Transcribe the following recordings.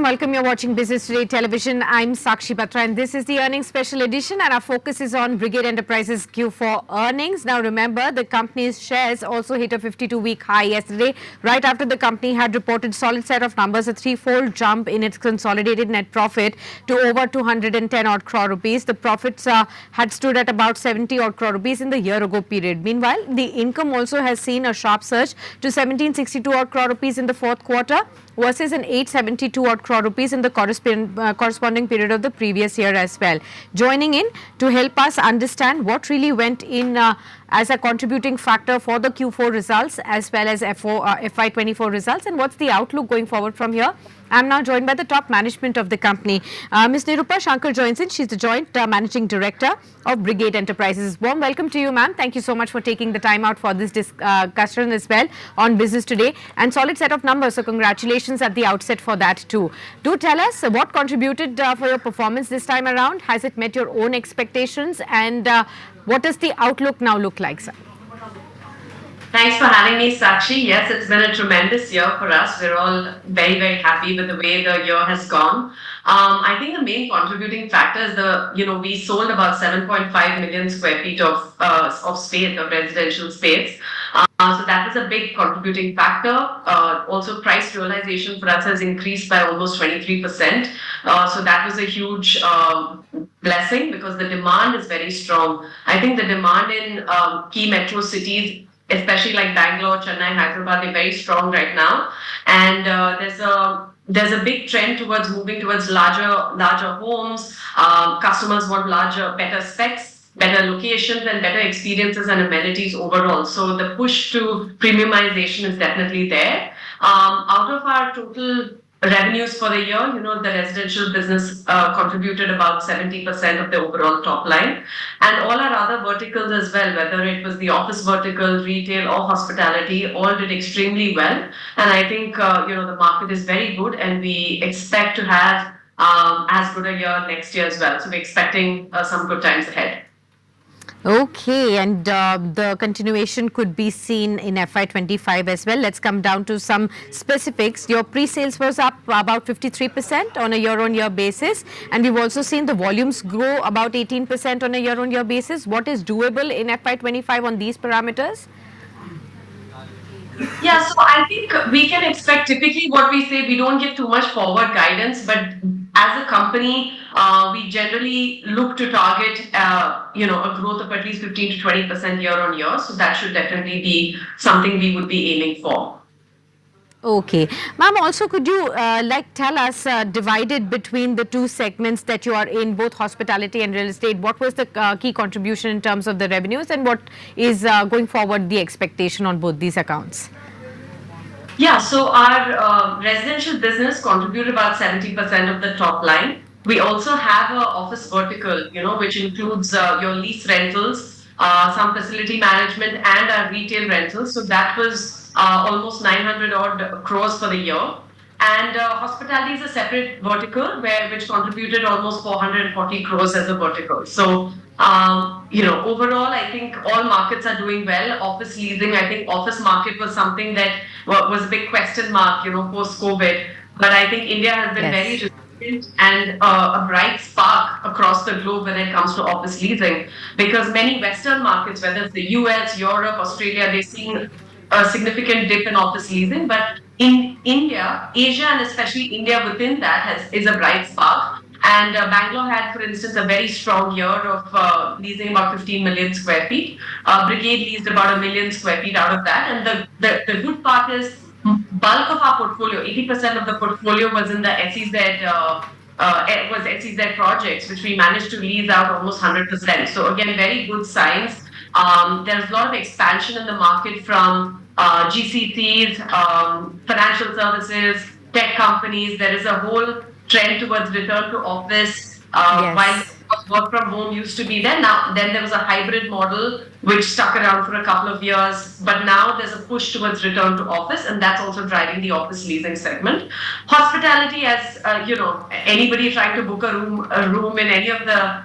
everyone, welcome. You're watching Business Today Television. I'm Sakshi Batra and this is the earnings special edition, and our focus is on Brigade Enterprises Q4 earnings. Now remember, the company's shares also hit a 52-week high yesterday, right after the company had reported solid set of numbers, a threefold jump in its consolidated net profit to over 210 odd crore rupees. The profits had stood at about 70 odd crore rupees in the year ago period. Meanwhile, the income also has seen a sharp surge to 1762 odd crore rupees in the fourth quarter versus an 872 odd crore rupees in the corresponding period of the previous year as well. Joining in to help us understand what really went in as a contributing factor for the Q4 results as well as FY24 results, and what's the outlook going forward from here. I'm now joined by the top management of the company. Ms. Nirupa Shankar joins in. She's the Joint Managing Director of Brigade Enterprises. Warm welcome to you, ma'am. Thank you so much for taking the time out for this discussion as well on Business Today. And solid set of numbers, so congratulations at the outset for that too. Do tell us what contributed for your performance this time around. Has it met your own expectations, and what does the outlook now look like, sir? Thanks for having me, Sakshi. Yes, it's been a tremendous year for us. We're all very, very happy with the way the year has gone. I think the main contributing factor is we sold about 7.5 million square feet of space, of residential space. So that was a big contributing factor. Also, price realization for us has increased by almost 23%. So that was a huge blessing because the demand is very strong. I think the demand in key metro cities, especially like Bangalore, Chennai, Hyderabad, they're very strong right now. And there's a big trend towards moving towards larger homes. Customers want better specs, better locations, and better experiences and amenities overall. So the push to premiumization is definitely there. Out of our total revenues for the year, the residential business contributed about 70% of the overall top line. And all our other verticals as well, whether it was the office vertical, retail, or hospitality, all did extremely well. And I think, the market is very good, and we expect to have as good a year next year as well. So we're expecting some good times ahead. Okay, and the continuation could be seen in FY25 as well. Let's come down to some specifics. Your pre-sales was up about 53% on a year-on-year basis, and we've also seen the volumes grow about 18% on a year-on-year basis. What is doable in FY25 on these parameters? Yeah, so I think we can expect, typically what we say, we don't give too much forward guidance, but as a company, we generally look to target, a growth of at least 15 to 20% year on year. So that should definitely be something we would be aiming for. Okay. Ma'am, also could you tell us, divided between the two segments that you are in, both hospitality and real estate, what was the key contribution in terms of the revenues, and what is going forward the expectation on both these accounts? Yeah, so our residential business contributed about 70% of the top line. We also have an office vertical, which includes your lease rentals, some facility management, and our retail rentals. So that was almost 900 odd crores for the year. And hospitality is a separate vertical which contributed almost 440 crores as a vertical. So, overall, I think all markets are doing well. Office leasing, I think office market was something that was a big question mark, post-COVID. But I think India has been very resilient and a bright spark across the globe when it comes to office leasing, because many Western markets, whether it's the US, Europe, Australia, they're seeing a significant dip in office leasing. But in India, Asia, and especially India within that is a bright spark. And Bangalore had, for instance, a very strong year of leasing about 15 million square feet. Brigade leased about 1 million square feet out of that. And the good part is, bulk of our portfolio, 80% of the portfolio was in the SEZ projects, which we managed to lease out almost 100%. So again, very good signs. There's a lot of expansion in the market from GCCs, financial services, tech companies. There is a whole trend towards return to office. While work from home used to be there, then there was a hybrid model which stuck around for a couple of years. But now there's a push towards return to office, and that's also driving the office leasing segment. Hospitality, as anybody trying to book a room in any of the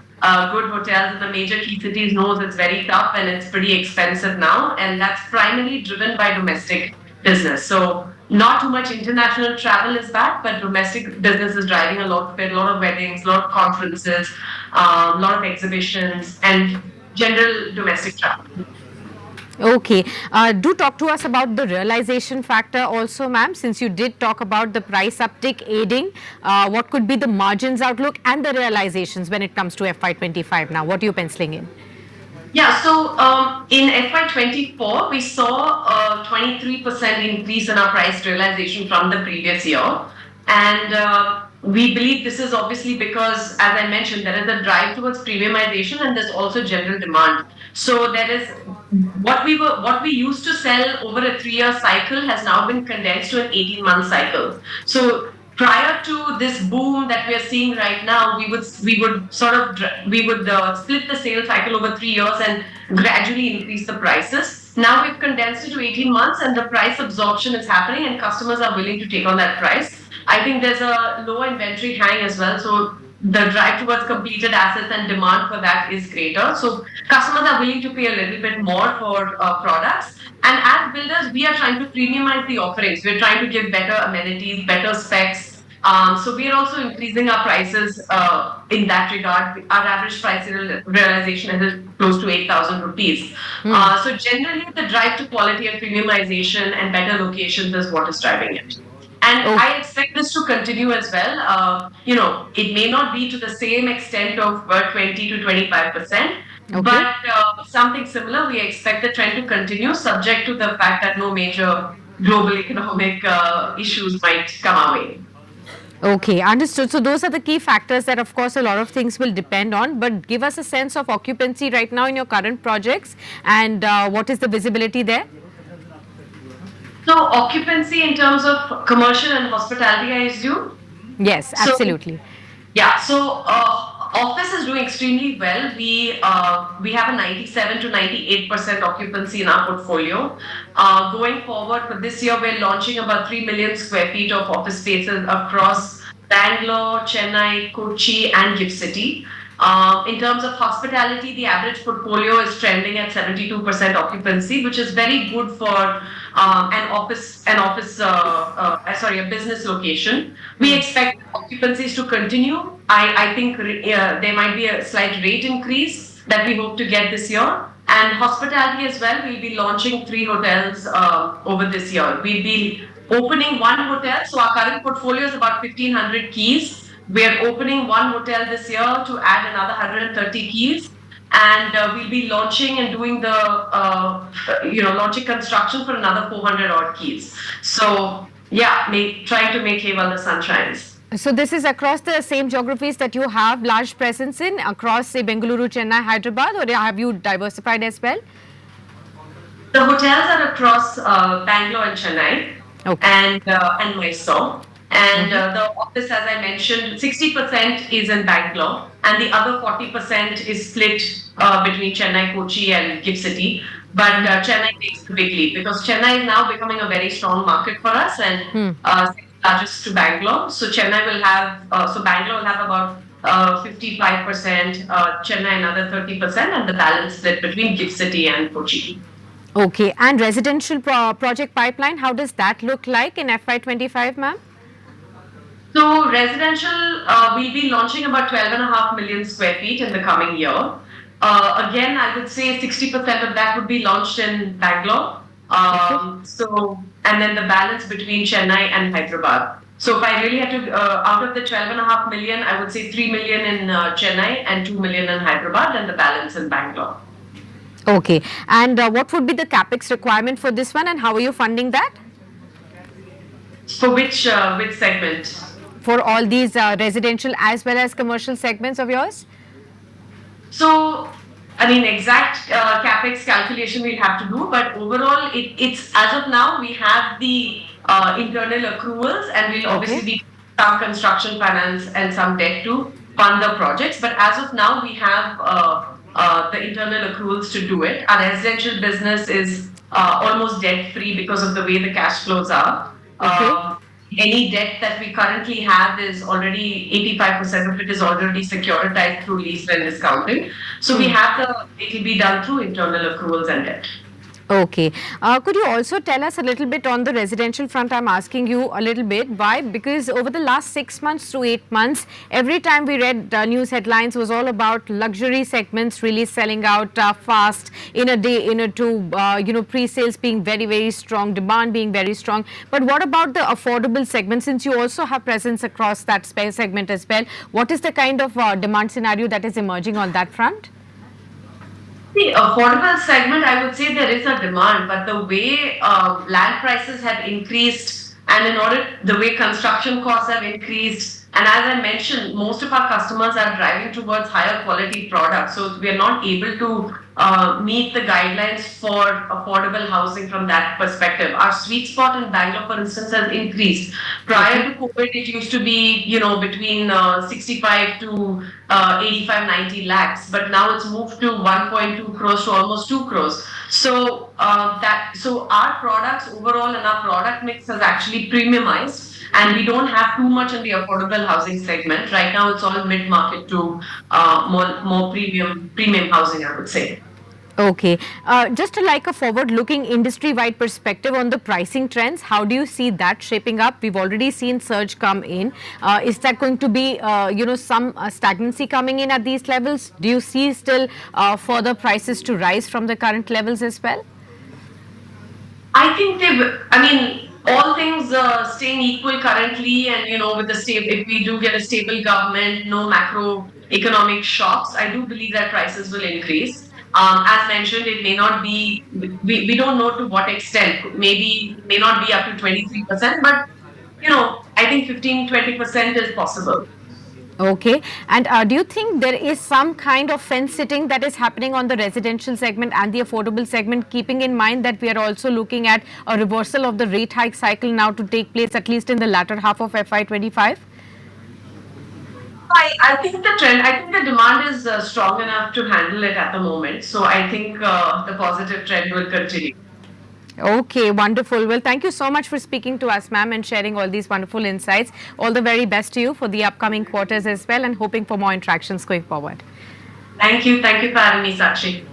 good hotels in the major key cities knows it's very tough and it's pretty expensive now, and that's primarily driven by domestic business. So not too much international travel is back, but domestic business is driving a lot of it. A lot of weddings, a lot of conferences, a lot of exhibitions, and general domestic travel. Okay. Do talk to us about the realization factor also, ma'am, since you did talk about the price uptick aiding. What could be the margins outlook and the realizations when it comes to FY25 now? What are you penciling in? Yeah, so in FY24, we saw a 23% increase in our price realization from the previous year. And we believe this is obviously because, as I mentioned, there is a drive towards premiumization and there's also general demand. So there is what we used to sell over a 3-year cycle has now been condensed to an 18-month cycle. So prior to this boom that we are seeing right now, we would split the sales cycle over 3 years and gradually increase the prices. Now we've condensed it to 18 months, and the price absorption is happening, and customers are willing to take on that price. I think there's a low inventory hang as well, so the drive towards completed assets and demand for that is greater. So customers are willing to pay a little bit more for products. And as builders, we are trying to premiumize the offerings. We're trying to give better amenities, better specs. So we are also increasing our prices in that regard. Our average price realization is close to 8,000 rupees. So generally, the drive to quality and premiumization and better locations is what is driving it. And I expect this to continue as well. It may not be to the same extent of 20 to 25%, but something similar. We expect the trend to continue, subject to the fact that no major global economic issues might come our way. Okay, understood. So those are the key factors that, of course, a lot of things will depend on. But give us a sense of occupancy right now in your current projects, and what is the visibility there? So occupancy in terms of commercial and hospitality, I assume? Yes, absolutely. So office is doing extremely well. We have a 97 to 98% occupancy in our portfolio. Going forward for this year, we're launching about 3 million square feet of office spaces across Bangalore, Chennai, Kochi, and GIFT City. In terms of hospitality, the average portfolio is trending at 72% occupancy, which is very good for a business location. We expect occupancies to continue. I think there might be a slight rate increase that we hope to get this year. And hospitality as well, we'll be launching 3 hotels over this year. We'll be opening 1 hotel. So our current portfolio is about 1,500 keys. We are opening 1 hotel this year to add another 130 keys. And we'll be launching and doing launching construction for another 400 odd keys. So trying to make hay while the sun shines. So this is across the same geographies that you have large presence in, across, say, Bengaluru, Chennai, Hyderabad, or have you diversified as well? The hotels are across Bangalore and Chennai, and Mysore. And the office, as I mentioned, 60% is in Bangalore, and the other 40% is split between Chennai, Kochi, and GIFT City. But Chennai takes the big lead because Chennai is now becoming a very strong market for us, and largest to Bangalore. So Bangalore will have about 55%, Chennai another 30%, and the balance split between GIFT City and Kochi. Okay, and residential project pipeline, how does that look like in FY25, ma'am? So residential, we'll be launching about 12.5 million square feet in the coming year. Again, I would say 60% of that would be launched in Bangalore. And then the balance between Chennai and Hyderabad. So if I really had to, out of the 12.5 million, I would say 3 million in Chennai and 2 million in Hyderabad, and the balance in Bangalore. Okay, and what would be the capex requirement for this one, and how are you funding that? For which segment? For all these residential as well as commercial segments of yours? So, exact capex calculation we'll have to do, but overall, it's as of now we have the internal accruals, and we'll obviously be some construction finance and some debt to fund the projects. But as of now, we have the internal accruals to do it. Our residential business is almost debt free because of the way the cash flows are. Any debt that we currently have is already 85% of it is already securitized through lease and discounting. So we have it'll be done through internal accruals and debt. Okay. Could you also tell us a little bit on the residential front? I'm asking you a little bit. Why? Because over the last 6 months to 8 months, every time we read news headlines was all about luxury segments really selling out fast in a day, in a two, pre-sales being very, very strong, demand being very strong. But what about the affordable segment? Since you also have presence across that segment as well, what is the kind of demand scenario that is emerging on that front? The affordable segment, I would say there is a demand, but the way land prices have increased and in order the way construction costs have increased, and as I mentioned, most of our customers are driving towards higher quality products. So we are not able to meet the guidelines for affordable housing from that perspective. Our sweet spot in Bangalore, for instance, has increased. Prior to COVID, it used to be, between 65 to 85, 90 lakhs, but now it's moved to 1.2 crores to almost 2 crores. So our products overall and our product mix has actually premiumized. And we don't have too much in the affordable housing segment. Right now, it's all mid-market to more premium housing, I would say. Okay. Just like a forward-looking industry-wide perspective on the pricing trends, how do you see that shaping up? We've already seen surge come in. Is that going to be, some stagnancy coming in at these levels? Do you see still further prices to rise from the current levels as well? I think all things staying equal currently, and with the stable, if we do get a stable government, no macroeconomic shocks, I do believe that prices will increase. As mentioned, it may not be, we don't know to what extent, maybe may not be up to 23%, but I think 15-20% is possible. Okay. And do you think there is some kind of fence sitting that is happening on the residential segment and the affordable segment, keeping in mind that we are also looking at a reversal of the rate hike cycle now to take place at least in the latter half of FY25? I think the demand is strong enough to handle it at the moment. So I think the positive trend will continue. Okay, wonderful. Well, thank you so much for speaking to us, ma'am, and sharing all these wonderful insights. All the very best to you for the upcoming quarters as well, and hoping for more interactions going forward. Thank you. Thank you for having me, Sakshi.